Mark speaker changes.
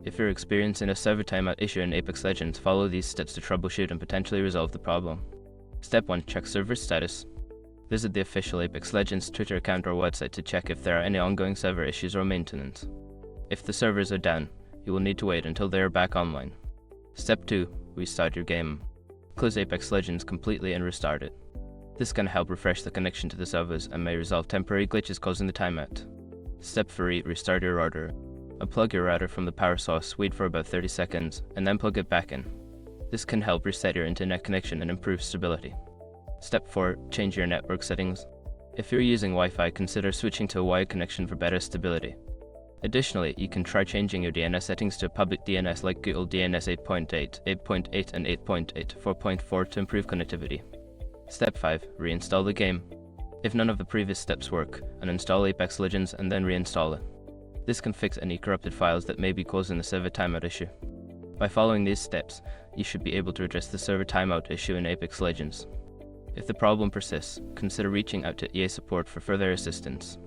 Speaker 1: If you're experiencing a server timeout issue in Apex Legends, follow these steps to troubleshoot and potentially resolve the problem. Step 1. Check server status. Visit the official Apex Legends Twitter account or website to check if there are any ongoing server issues or maintenance. If the servers are down, you will need to wait until they are back online. Step 2. Restart your game. Close Apex Legends completely and restart it. This can help refresh the connection to the servers and may resolve temporary glitches causing the timeout. Step 3. Restart your router. Unplug your router from the power source, wait for about 30 seconds, and then plug it back in. This can help reset your internet connection and improve stability. Step 4. Change your network settings. If you're using Wi-Fi, consider switching to a wired connection for better stability. Additionally, you can try changing your DNS settings to a public DNS like Google DNS 8.8, 8.8 and 8.8, 4.4 to improve connectivity. Step 5. Reinstall the game. If none of the previous steps work, uninstall Apex Legends and then reinstall it. This can fix any corrupted files that may be causing the server timeout issue. By following these steps, you should be able to address the server timeout issue in Apex Legends. If the problem persists, consider reaching out to EA support for further assistance.